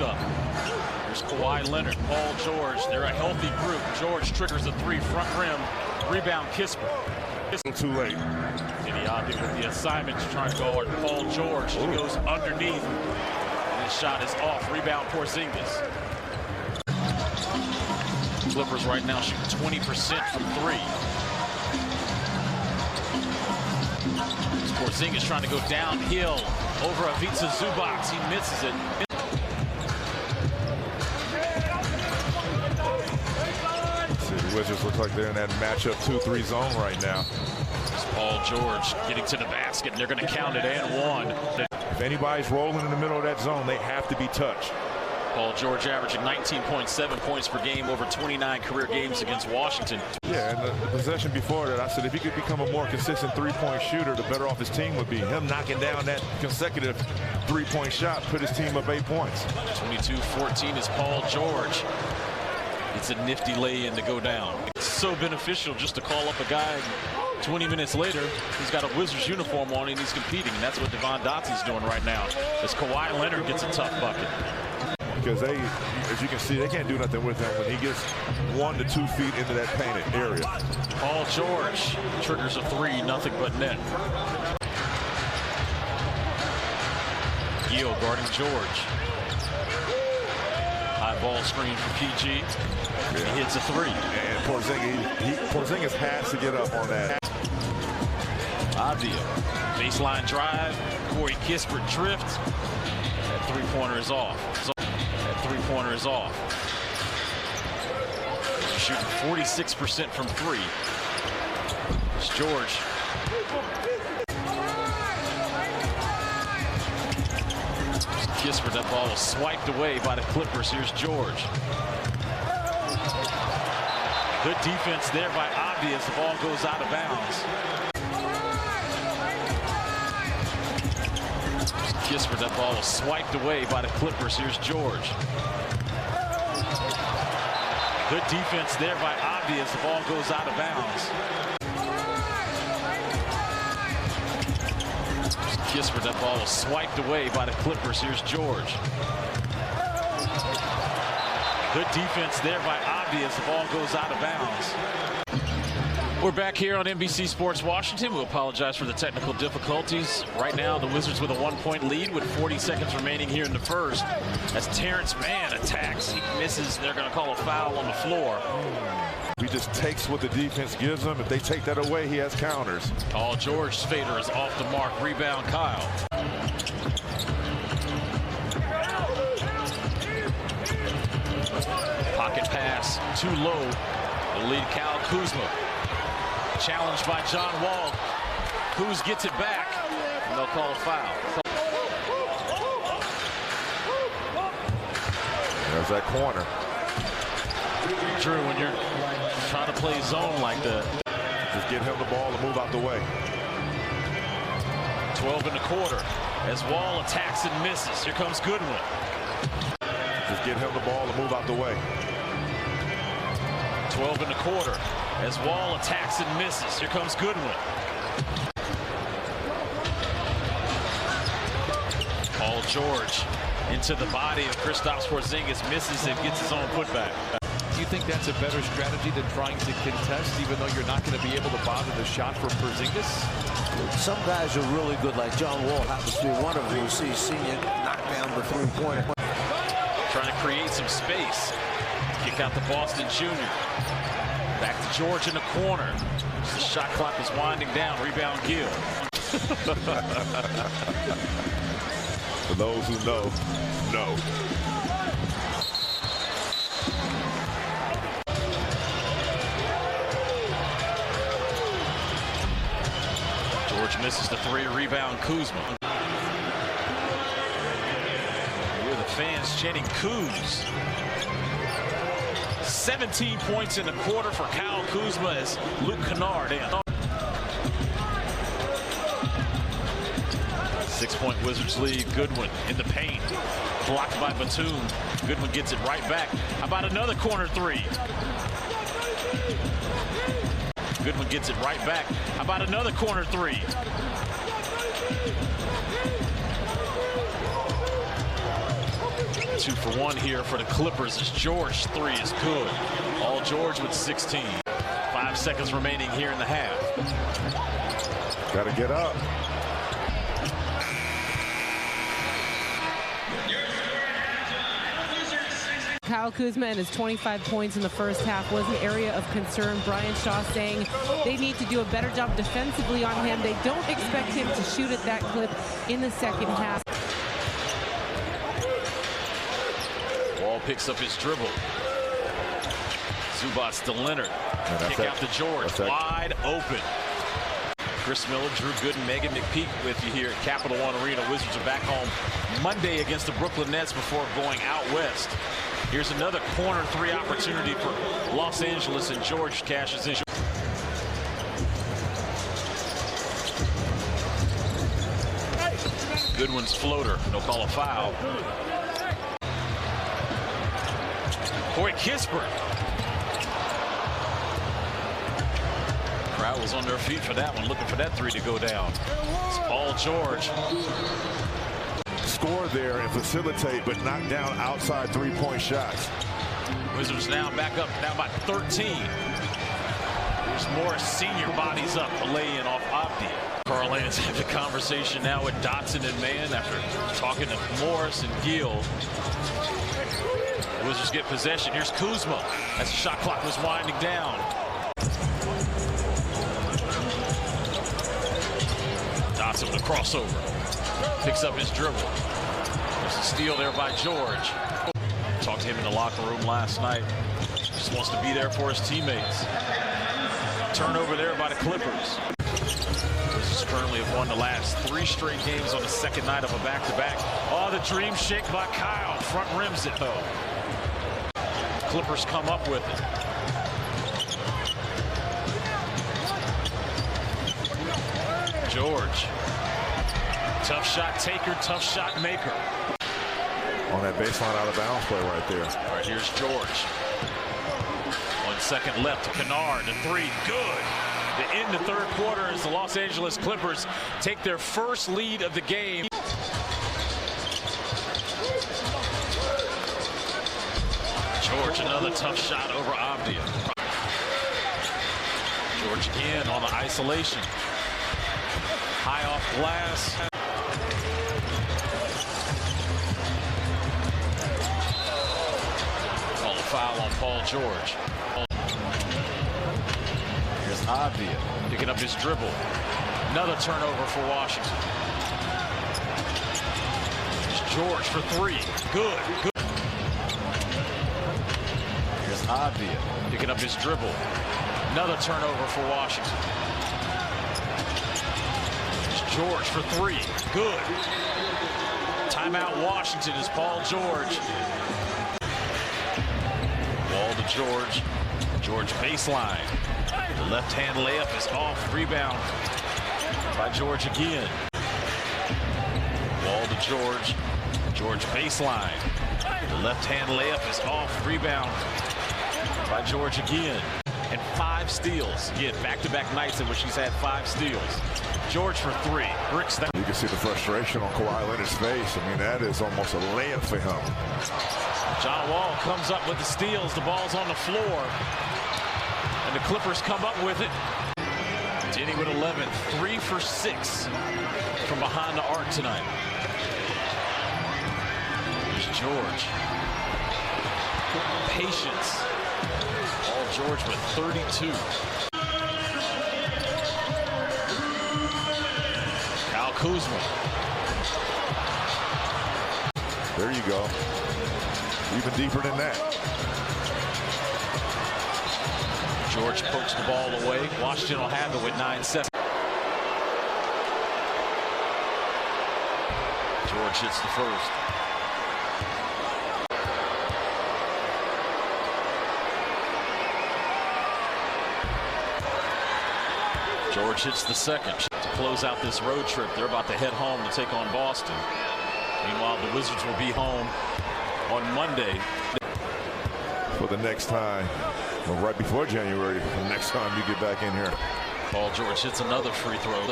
up. Here's Kawhi Leonard, Paul George. They're a healthy group. George triggers a three, front rim, rebound Kispert. Too late. Idiotic with the assignment to try to guard Paul George. He goes underneath, and his shot is off. Rebound Porzingis. Clippers right now shoot 20% from three. Porzingis trying to go downhill over Ivica Zubac. He misses it. The Wizards look like they're in that matchup 2-3 zone right now. It's Paul George getting to the basket, and they're going to count it and one. If anybody's rolling in the middle of that zone, they have to be touched. Paul George averaging 19.7 points per game over 29 career games against Washington. Yeah, and the possession before that, I said if he could become a more consistent three-point shooter, the better off his team would be. Him knocking down that consecutive three-point shot put his team up 8 points. 22-14 is Paul George. It's a nifty lay-in to go down. It's so beneficial just to call up a guy 20 minutes later. He's got a Wizards uniform on and he's competing, and that's what Devon Dotsey's doing right now. As Kawhi Leonard gets a tough bucket. Because they, as you can see, they can't do nothing with him when he gets 1 to 2 feet into that painted area. Paul George triggers a three, nothing but net. Gill guarding George. High ball screen for PG. He hits a three. And Porzingis has to get up on that. Avdia, baseline drive. Corey Kispert drift. That three-pointer is off. Three-pointer is off. They're shooting 46% from three. It's George. Kispert, that ball was swiped away by the Clippers. Here's George. Good defense there by Avdia as the ball goes out of bounds. Kispert, that ball was swiped away by the Clippers. Here's George. Good defense there by Avdia as the ball goes out of bounds. Kispert, that ball was swiped away by the Clippers. Here's George. Good defense there by Avdia as the ball goes out of bounds. We're back here on NBC Sports Washington. We apologize for the technical difficulties. Right now, the Wizards with a 1-point lead with 40 seconds remaining here in the first. As Terrence Mann attacks, he misses. They're going to call a foul on the floor. He just takes what the defense gives him. If they take that away, he has counters. Paul George's fader is off the mark. Rebound, Kyle. Pocket pass, too low. The lead, Kyle Kuzma. Challenged by John Wall. Kuz gets it back, and they'll call a foul. There's that corner. Drew, when you're trying to play zone like that, just get him the ball and move out the way. 12 and a quarter as Wall attacks and misses. Here comes Goodwin. Just get him the ball and move out the way. 12 and a quarter as Wall attacks and misses. Here comes Goodwin. Paul George into the body of Kristaps Porzingis, misses and gets his own putback. Do you think that's a better strategy than trying to contest, even though you're not going to be able to bother the shot from Porzingis? Some guys are really good, like John Wall happens to be one of them. You see senior knock down the three-pointer. Trying to create some space. Kick out to Boston Jr. Back to George in the corner. The shot clock is winding down. Rebound Gill. For those who know, no. George misses the three. Rebound Kuzma. Hear the fans chanting Kuz. 17 points in the quarter for Kyle Kuzma as Luke Kennard in. 6-point Wizards lead. Goodwin in the paint. Blocked by Batum. Goodwin gets it right back. How about another corner three? Goodwin gets it right back. How about another corner three? 2 for 1 here for the Clippers as George 3 is good. All George with 16. 5 seconds remaining here in the half. Got to get up. Kyle Kuzma and his 25 points in the first half was an area of concern. Brian Shaw saying they need to do a better job defensively on him. They don't expect him to shoot at that clip in the second half. Wall picks up his dribble. Zubats to Leonard. Kick out to George. Wide open. Chris Miller, Drew Gooden, Megan McPeak with you here at Capital One Arena. Wizards are back home Monday against the Brooklyn Nets before going out west. Here's another corner 3 opportunity for Los Angeles, and George cashes in. Goodwin's floater, no call a foul. Corey Kispert. Crowd was on their feet for that one, looking for that 3 to go down. It's Paul George. Score there and facilitate, but knock down outside 3-point shots. Wizards now back up, now by 13. There's more senior bodies up, a lay-in off Abdi. Carl Lance having a conversation now with Dotson and Mann after talking to Morris and Gill. The Wizards get possession. Here's Kuzma as the shot clock was winding down. Dotson with a crossover. Picks up his dribble. There's a steal there by George. Talked to him in the locker room last night. Just wants to be there for his teammates. Turnover there by the Clippers. This currently have won the last 3 straight games on the second night of a back-to-back. Oh, the dream shake by Kyle. Front rims it though. Clippers come up with it. George. Tough shot taker, tough shot maker. On that baseline out of bounds play right there. All right, here's George. 1 second left to Kennard. The 3, good. To end the third quarter as the Los Angeles Clippers take their first lead of the game. George, another tough shot over Abdia. George again on the isolation. High off glass. Call a foul on Paul George. Here's Abdia picking up his dribble. Another turnover for Washington. Here's George for 3. Good. Here's Abdia picking up his dribble. Another turnover for Washington. George for 3. Good. Timeout Washington is Paul George. Ball to George. George baseline. The left-hand layup is off. Rebound by George again. Ball to George. George baseline. The left-hand layup is off. Rebound by George again. And 5 steals. Again, back-to-back nights in which he's had 5 steals. George for 3. Bricks that. You can see the frustration on Kawhi Leonard's face. I mean, that is almost a layup for him. John Wall comes up with the steals. The ball's on the floor. And the Clippers come up with it. Denny with 11. 3 for 6 from behind the arc tonight. Here's George. Patience. Paul George with 32. Kyle Kuzma. There you go. Even deeper than that. George pokes the ball away. Washington will have it with 9-7. George hits the first. George hits the second to close out this road trip. They're about to head home to take on Boston. Meanwhile, the Wizards will be home on Monday. For the next time, well, right before January, the next time you get back in here. Paul George hits another free throw.